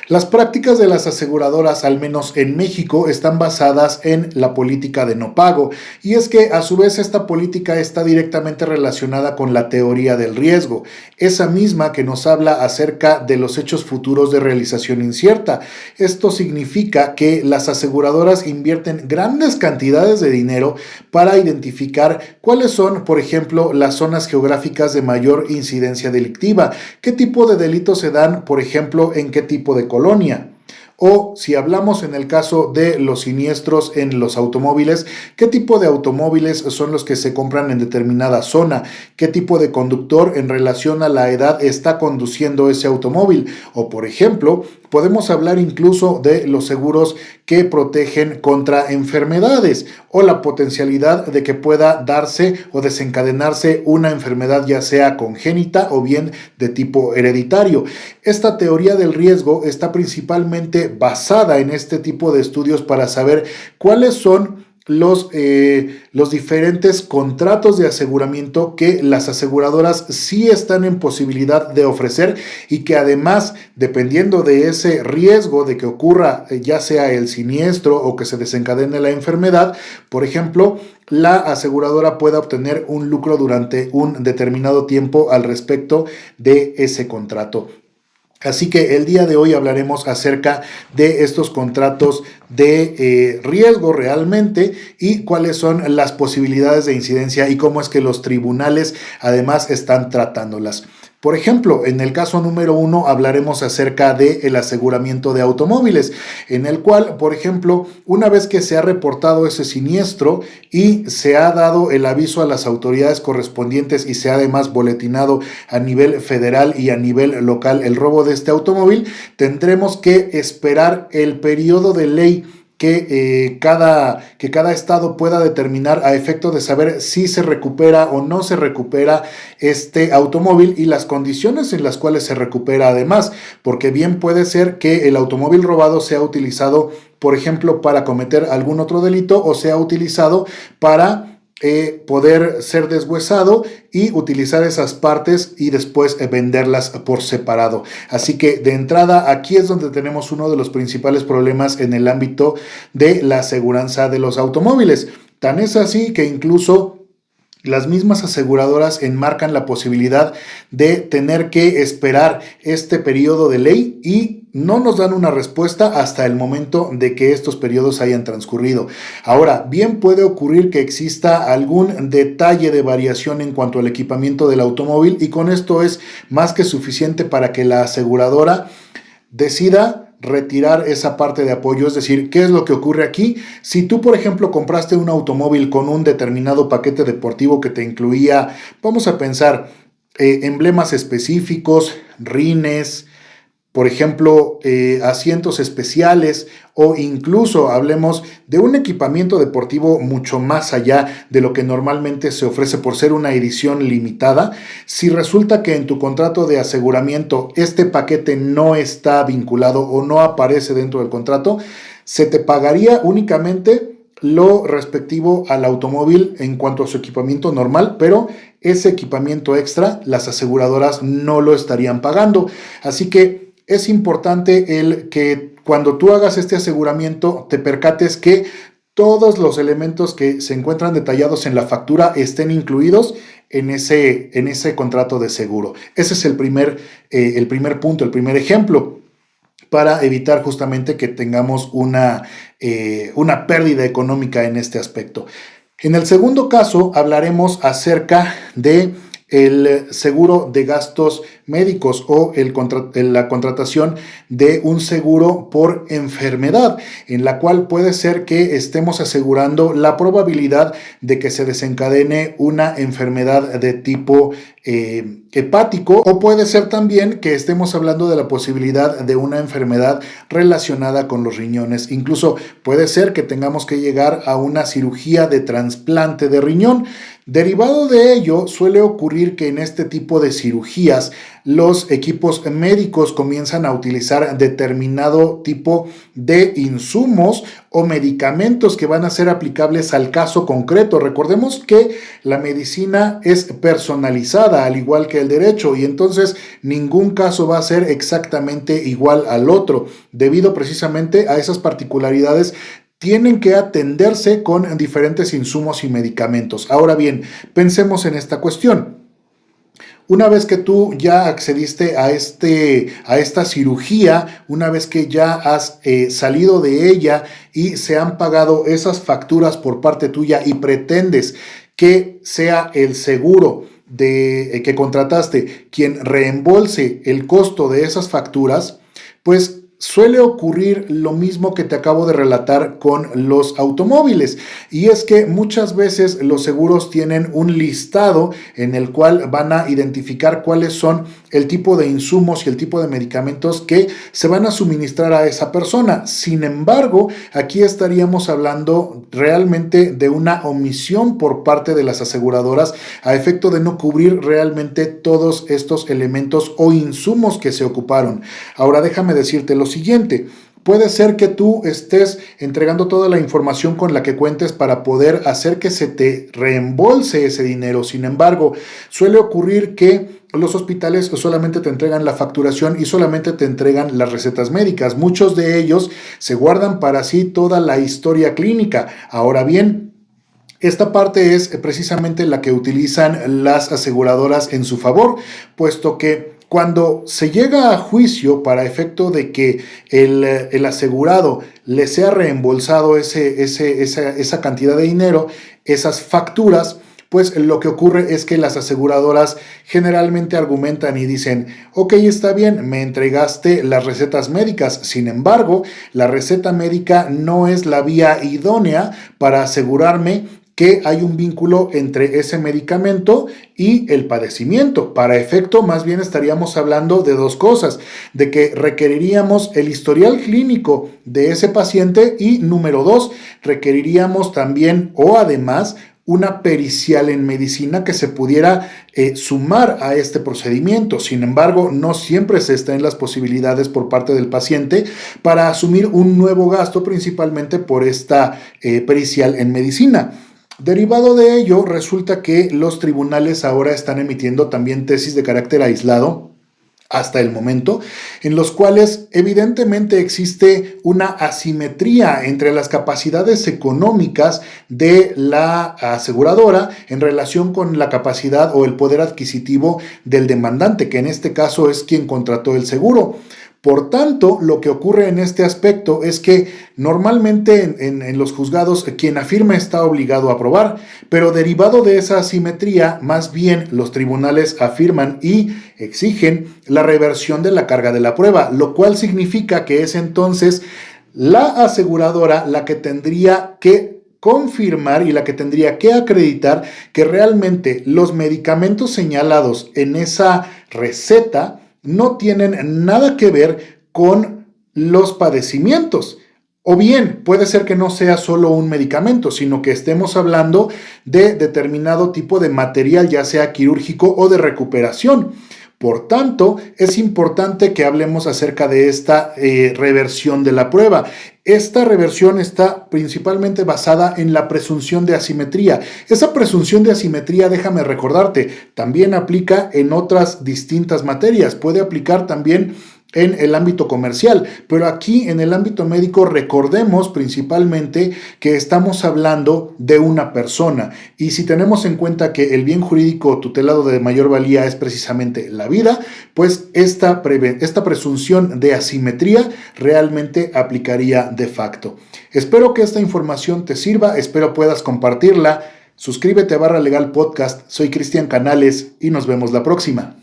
Las prácticas de las aseguradoras, al menos en México, están basadas en la política de no pago, y es que a su vez esta política está directamente relacionada con la teoría del riesgo, esa misma que nos habla acerca de los hechos futuros de realización incierta. Esto significa que las aseguradoras invierten grandes cantidades de dinero para identificar cuáles son, por ejemplo, las zonas geográficas de mayor incidencia delictiva, qué tipo de delitos se dan, por ejemplo, en qué tipo de colonia. O si hablamos en el caso de los siniestros en los automóviles, ¿qué tipo de automóviles son los que se compran en determinada zona? ¿Qué tipo de conductor en relación a la edad está conduciendo ese automóvil? O por ejemplo, podemos hablar incluso de los seguros que protegen contra enfermedades o la potencialidad de que pueda darse o desencadenarse una enfermedad ya sea congénita o bien de tipo hereditario. Esta teoría del riesgo está principalmente basada en este tipo de estudios para saber cuáles son los diferentes contratos de aseguramiento que las aseguradoras sí están en posibilidad de ofrecer y que además, dependiendo de ese riesgo de que ocurra ya sea el siniestro o que se desencadene la enfermedad, por ejemplo, la aseguradora pueda obtener un lucro durante un determinado tiempo al respecto de ese contrato. Así que el día de hoy hablaremos acerca de estos contratos de riesgo realmente y cuáles son las posibilidades de incidencia y cómo es que los tribunales además están tratándolas. Por ejemplo, en el caso número 1 hablaremos acerca del aseguramiento de automóviles, en el cual, por ejemplo, una vez que se ha reportado ese siniestro y se ha dado el aviso a las autoridades correspondientes y se ha además boletinado a nivel federal y a nivel local el robo de este automóvil, tendremos que esperar el periodo de ley que cada estado pueda determinar a efecto de saber si se recupera o no se recupera este automóvil y las condiciones en las cuales se recupera además, porque bien puede ser que el automóvil robado sea utilizado, por ejemplo, para cometer algún otro delito o sea utilizado para poder ser deshuesado y utilizar esas partes y después venderlas por separado. Así que de entrada aquí es donde tenemos uno de los principales problemas en el ámbito de la aseguranza de los automóviles. Tan es así que incluso las mismas aseguradoras enmarcan la posibilidad de tener que esperar este periodo de ley y no nos dan una respuesta hasta el momento de que estos periodos hayan transcurrido. Ahora, bien puede ocurrir que exista algún detalle de variación en cuanto al equipamiento del automóvil y con esto es más que suficiente para que la aseguradora decida retirar esa parte de apoyo. Es decir, ¿qué es lo que ocurre aquí? Si tú, por ejemplo, compraste un automóvil con un determinado paquete deportivo que te incluía, vamos a pensar, emblemas específicos, rines, por ejemplo, asientos especiales o incluso hablemos de un equipamiento deportivo mucho más allá de lo que normalmente se ofrece por ser una edición limitada. Si resulta que en tu contrato de aseguramiento este paquete no está vinculado o no aparece dentro del contrato, se te pagaría únicamente lo respectivo al automóvil en cuanto a su equipamiento normal, pero ese equipamiento extra las aseguradoras no lo estarían pagando. Así que es importante el que cuando tú hagas este aseguramiento te percates que todos los elementos que se encuentran detallados en la factura estén incluidos en ese contrato de seguro. Ese es el primer punto, el primer ejemplo, para evitar justamente que tengamos una pérdida económica en este aspecto. En el segundo caso hablaremos acerca de el seguro de gastos médicos o la contratación de un seguro por enfermedad, en la cual puede ser que estemos asegurando la probabilidad de que se desencadene una enfermedad de tipo hepático, o puede ser también que estemos hablando de la posibilidad de una enfermedad relacionada con los riñones. Incluso puede ser que tengamos que llegar a una cirugía de trasplante de riñón. Derivado de ello, suele ocurrir que en este tipo de cirugías los equipos médicos comienzan a utilizar determinado tipo de insumos o medicamentos que van a ser aplicables al caso concreto. Recordemos que la medicina es personalizada, al igual que el derecho, y entonces ningún caso va a ser exactamente igual al otro, debido precisamente a esas particularidades. Tienen que atenderse con diferentes insumos y medicamentos. Ahora bien, pensemos en esta cuestión. Una vez que tú ya accediste a esta cirugía, una vez que ya has salido de ella y se han pagado esas facturas por parte tuya y pretendes que sea el seguro que contrataste quien reembolse el costo de esas facturas, pues suele ocurrir lo mismo que te acabo de relatar con los automóviles, y es que muchas veces los seguros tienen un listado en el cual van a identificar cuáles son el tipo de insumos y el tipo de medicamentos que se van a suministrar a esa persona. Sin embargo, aquí estaríamos hablando realmente de una omisión por parte de las aseguradoras a efecto de no cubrir realmente todos estos elementos o insumos que se ocuparon. Ahora déjame decirte lo siguiente. Puede ser que tú estés entregando toda la información con la que cuentes para poder hacer que se te reembolse ese dinero. Sin embargo, suele ocurrir que los hospitales solamente te entregan la facturación y solamente te entregan las recetas médicas. Muchos de ellos se guardan para sí toda la historia clínica. Ahora bien, esta parte es precisamente la que utilizan las aseguradoras en su favor, puesto que cuando se llega a juicio para efecto de que el asegurado le sea reembolsado esa cantidad de dinero, esas facturas, pues lo que ocurre es que las aseguradoras generalmente argumentan y dicen, ok, está bien, me entregaste las recetas médicas, sin embargo, la receta médica no es la vía idónea para asegurarme que hay un vínculo entre ese medicamento y el padecimiento. Para efecto, más bien estaríamos hablando de dos cosas, de que requeriríamos el historial clínico de ese paciente y número dos, requeriríamos también o además una pericial en medicina que se pudiera sumar a este procedimiento. Sin embargo, no siempre se está en las posibilidades por parte del paciente para asumir un nuevo gasto, principalmente por esta pericial en medicina. Derivado de ello, resulta que los tribunales ahora están emitiendo también tesis de carácter aislado hasta el momento, en los cuales evidentemente existe una asimetría entre las capacidades económicas de la aseguradora en relación con la capacidad o el poder adquisitivo del demandante, que en este caso es quien contrató el seguro. Por tanto, lo que ocurre en este aspecto es que normalmente en los juzgados quien afirma está obligado a aprobar, pero derivado de esa asimetría, más bien los tribunales afirman y exigen la reversión de la carga de la prueba, lo cual significa que es entonces la aseguradora la que tendría que confirmar y la que tendría que acreditar que realmente los medicamentos señalados en esa receta no tienen nada que ver con los padecimientos. O bien, puede ser que no sea solo un medicamento, sino que estemos hablando de determinado tipo de material, ya sea quirúrgico o de recuperación. Por tanto, es importante que hablemos acerca de esta reversión de la prueba. Esta reversión está principalmente basada en la presunción de asimetría. Esa presunción de asimetría, déjame recordarte, también aplica en otras distintas materias. Puede aplicar también en el ámbito comercial, pero aquí en el ámbito médico recordemos principalmente que estamos hablando de una persona, y si tenemos en cuenta que el bien jurídico tutelado de mayor valía es precisamente la vida, pues esta presunción de asimetría realmente aplicaría de facto. Espero que esta información te sirva, espero puedas compartirla. Suscríbete a Barra Legal Podcast, soy Cristian Canales y nos vemos la próxima.